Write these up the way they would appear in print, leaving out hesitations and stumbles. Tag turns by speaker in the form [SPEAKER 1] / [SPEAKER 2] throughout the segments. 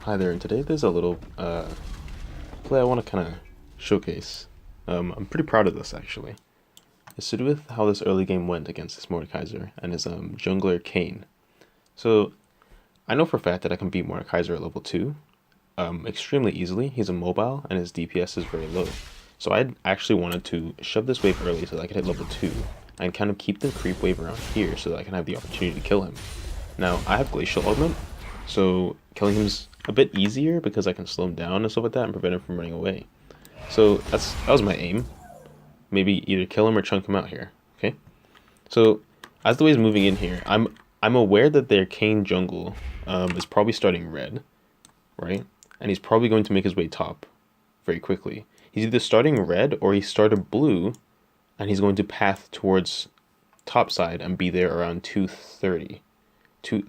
[SPEAKER 1] Hi there, and today there's a little play I want to kind of showcase. I'm pretty proud of this actually. It's to do with how this early game went against this Mordekaiser and his jungler Kayn. So I know for a fact that I can beat Mordekaiser at level 2 extremely easily. He's immobile and his DPS is very low. So I actually wanted to shove this wave early so that I could hit level 2 and kind of keep the creep wave around here so that I can have the opportunity to kill him. Now I have Glacial Augment, so killing him's a bit easier because I can slow him down and stuff like that and prevent him from running away. So that was my aim. Maybe either kill him or chunk him out here. Okay. So as the wave's moving in here, I'm aware that their Kayn jungle is probably starting red, right? And he's probably going to make his way top very quickly. He's either starting red or he started blue, and he's going to path towards top side and be there around 2:30,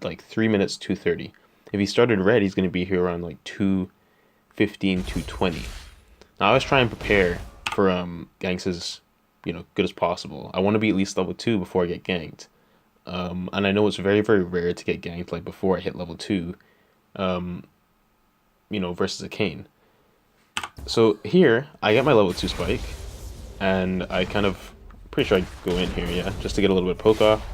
[SPEAKER 1] like 3 minutes 2:30. If he started red, he's going to be here around like 2:15, 2:20. Now I was trying to prepare for ganks as good as possible. I want to be at least level 2 before I get ganked. And I know it's very, very rare to get ganked like before I hit level 2, versus a Kayn. So here, I get my level 2 spike, and I pretty sure I go in here, yeah, just to get a little bit of poke off.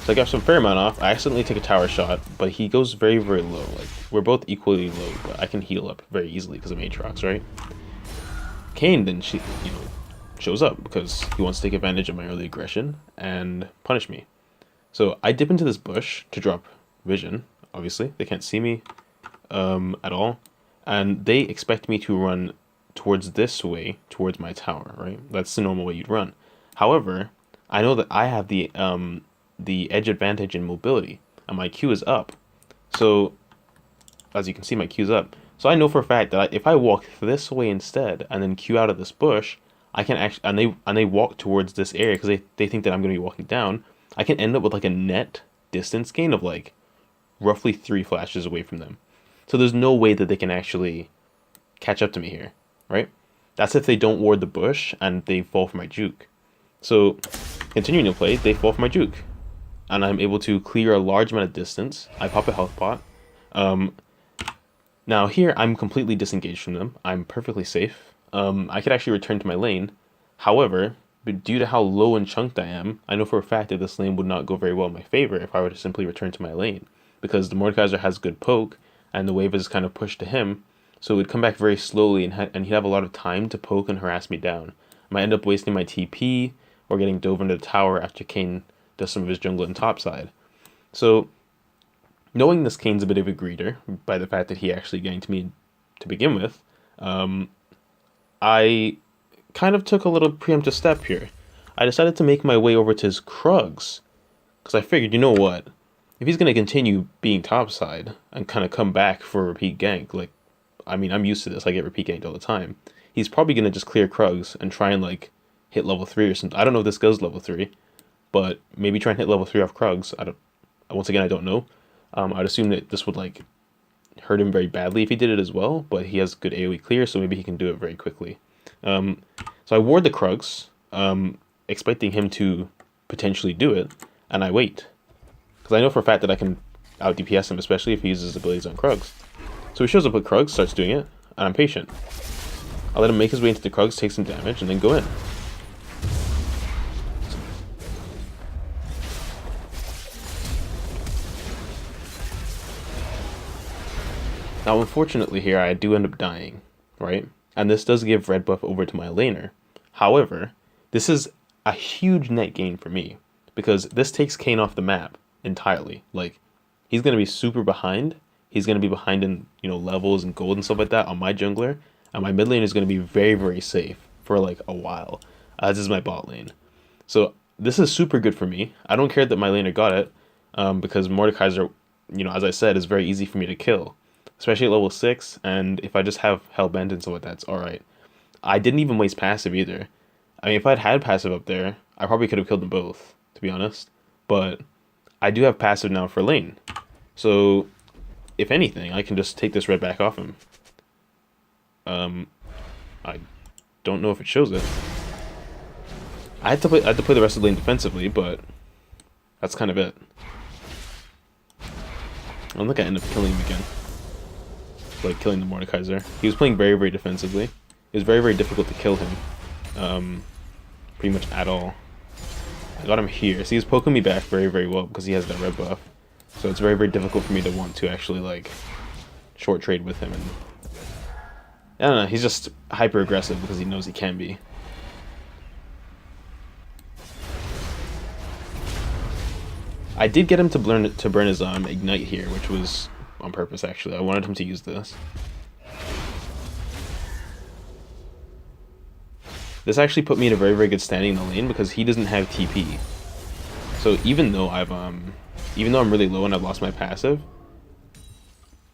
[SPEAKER 1] So I got some fair amount off. I accidentally take a tower shot, but he goes very, very low. Like, we're both equally low, but I can heal up very easily because of Aatrox, right? Kayn then, shows up because he wants to take advantage of my early aggression and punish me. So I dip into this bush to drop vision, obviously. They can't see me at all. And they expect me to run towards this way, towards my tower, right? That's the normal way you'd run. However, I know that I have the edge advantage in mobility, and my Q is up. So, as you can see, my Q is up. So I know for a fact that if I walk this way instead, and then Q out of this bush, I can actually, and they walk towards this area because they think that I'm going to be walking down, I can end up with like a net distance gain of like roughly 3 flashes away from them. So there's no way that they can actually catch up to me here, right? That's if they don't ward the bush and they fall for my juke. So, continuing to play, they fall for my juke. And I'm able to clear a large amount of distance. I pop a health pot. Now here, I'm completely disengaged from them. I'm perfectly safe. I could actually return to my lane. However, but due to how low and chunked I am, I know for a fact that this lane would not go very well in my favor if I were to simply return to my lane. Because the Mordekaiser has good poke, and the wave is kind of pushed to him, so it would come back very slowly, and he'd have a lot of time to poke and harass me down. I might end up wasting my TP, or getting dove into the tower after Kayn does some of his jungle and topside. So, knowing this Kayn's a bit of a greeter, by the fact that he actually ganked me to begin with, I kind of took a little preemptive step here. I decided to make my way over to his Krugs, because I figured, you know what? If he's going to continue being topside and kind of come back for a repeat gank, like, I mean, I'm used to this, I get repeat ganked all the time, he's probably going to just clear Krugs and try and, like, hit level 3 or something. I don't know if this goes level 3, but maybe try and hit level 3 off Krugs. Once again, I don't know. I'd assume that this would, like, hurt him very badly if he did it as well, but he has good AoE clear, so maybe he can do it very quickly. So I ward the Krugs, expecting him to potentially do it, and I wait. Because I know for a fact that I can out DPS him, especially if he uses his abilities on Krugs. So he shows up with Krugs, starts doing it, and I'm patient. I'll let him make his way into the Krugs, take some damage, and then go in. Now, unfortunately here, I do end up dying, right? And this does give red buff over to my laner. However, this is a huge net gain for me, because this takes Kayn off the map entirely. Like, he's going to be super behind. He's going to be behind in, levels and gold and stuff like that on my jungler. And my mid lane is going to be very, very safe for, like, a while. This is my bot lane. So, this is super good for me. I don't care that my laner got it, because Mordekaiser, as I said, is very easy for me to kill. Especially at level 6, and if I just have Hellbent and stuff like that, it's alright. I didn't even waste passive either. I mean, if I'd had passive up there, I probably could have killed them both, to be honest. But I do have passive now for lane. So, if anything, I can just take this red back off him. I don't know if it shows it. I had to play the rest of the lane defensively, but that's kind of it. I don't think I end up killing him again. like killing the Mordekaiser. He was playing very, very defensively. It was very, very difficult to kill him, pretty much at all. I got him here. So he's poking me back very, very well because he has that red buff. So it's very, very difficult for me to want to actually like short trade with him. And I don't know, he's just hyper aggressive because he knows he can be. I did get him to burn his ignite here, which was on purpose actually. I wanted him to use this. This actually put me in a very, very good standing in the lane because he doesn't have TP. So even though I'm really low and I've lost my passive,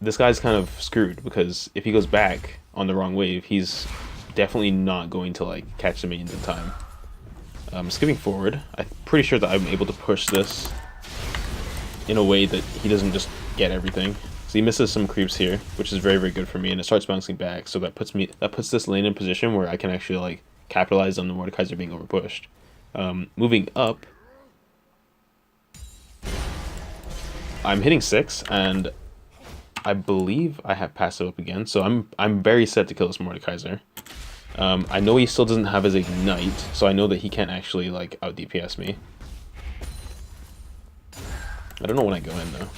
[SPEAKER 1] this guy's kind of screwed because if he goes back on the wrong wave, he's definitely not going to like catch the minions in time. Skipping forward, I'm pretty sure that I'm able to push this in a way that he doesn't just get everything. So he misses some creeps here, which is very, very good for me, and it starts bouncing back. So that puts this lane in a position where I can actually like capitalize on the Mordekaiser being overpushed. Moving up, I'm hitting 6, and I believe I have passive up again, so I'm very set to kill this Mordekaiser. I know he still doesn't have his ignite, so I know that he can't actually like out DPS me. I don't know when I go in though.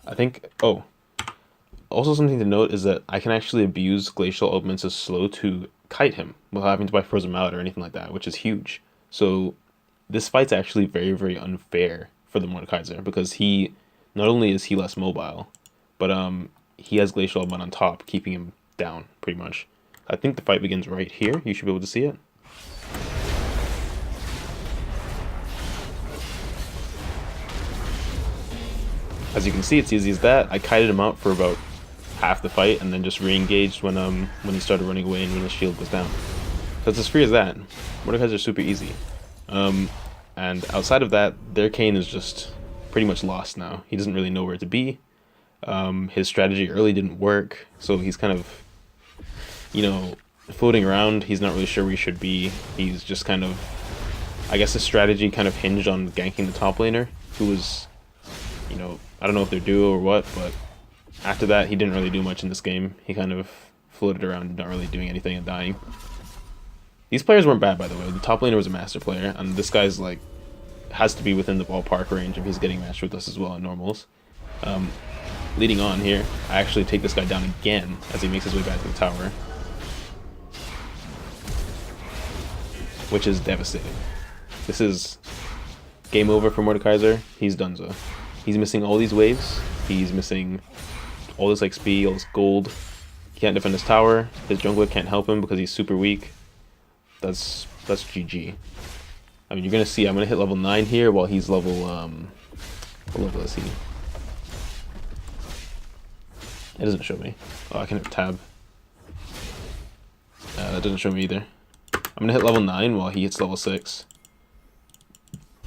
[SPEAKER 1] I think, oh, also something to note is that I can actually abuse Glacial Elemental Slow to kite him without having to buy Frozen Mallet or anything like that, which is huge. So this fight's actually very, very unfair for the Mordekaiser because he, not only is he less mobile, but he has Glacial Element on top, keeping him down, pretty much. I think the fight begins right here. You should be able to see it. As you can see, it's easy as that. I kited him out for about half the fight and then just re-engaged when he started running away and when his shield was down. So it's as free as that. Mordekaiser are super easy. And outside of that, their Kayn is just pretty much lost now. He doesn't really know where to be. His strategy early didn't work, so he's kind of, you know, floating around. He's not really sure where he should be. He's just kind of, I guess his strategy kind of hinged on ganking the top laner, who was, you know, I don't know if they're duo or what, but after that, he didn't really do much in this game. He kind of floated around, not really doing anything and dying. These players weren't bad, by the way. The top laner was a master player, and this guy's like has to be within the ballpark range if he's getting matched with us as well in normals. Leading on here, I actually take this guy down again as he makes his way back to the tower, which is devastating. This is game over for Mordekaiser. He's donezo. He's missing all these waves. He's missing all this XP, all this gold. He can't defend his tower. His jungler can't help him because he's super weak. That's GG. I mean, you're gonna see I'm gonna hit level 9 here while he's level what level is he? It doesn't show me. Oh, I can hit tab. That doesn't show me either. I'm gonna hit level 9 while he hits level 6.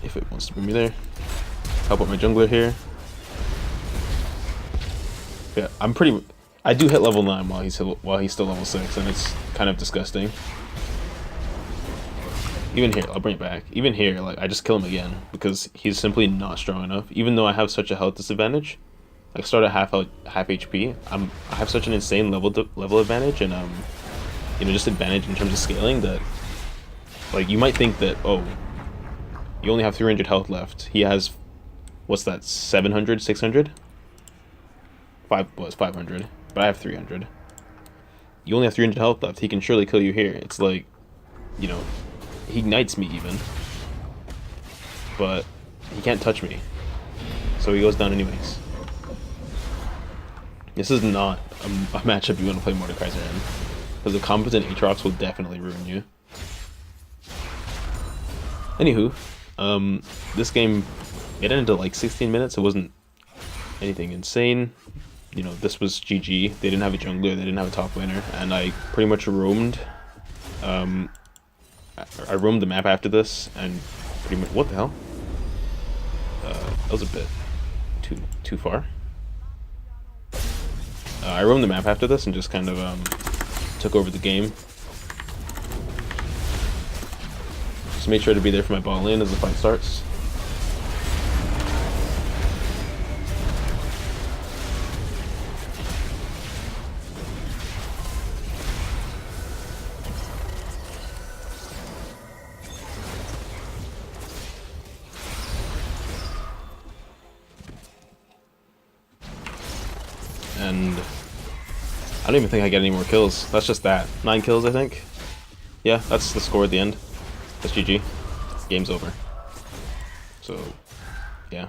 [SPEAKER 1] If it wants to bring me there. Help out my jungler here. Yeah, I do hit level 9 while he's still level 6, and it's kind of disgusting. Even here, I'll bring it back. Even here, like I just kill him again because he's simply not strong enough. Even though I have such a health disadvantage, like start at half HP, I have such an insane level advantage and you know, just advantage in terms of scaling that, like, you might think that, oh, you only have 300 health left. He has, what's that, 700, 600? Well, it's 500, but I have 300. You only have 300 health left. He can surely kill you here. It's like, you know, he ignites me even, but he can't touch me, so he goes down anyways. This is not a matchup you want to play Mordekaiser in, because a competent Aatrox will definitely ruin you. Anywho, this game, it ended like 16 minutes. It wasn't anything insane. You know, this was GG. They didn't have a jungler, they didn't have a top laner, and I pretty much roamed. I roamed the map after this, and pretty much, what the hell? That was a bit too far. I roamed the map after this and just kind of took over the game. Just made sure to be there for my bot lane as the fight starts. and I don't even think I get any more kills. That's just that. 9 kills, I think. Yeah, that's the score at the end. That's GG. Game's over. So, yeah.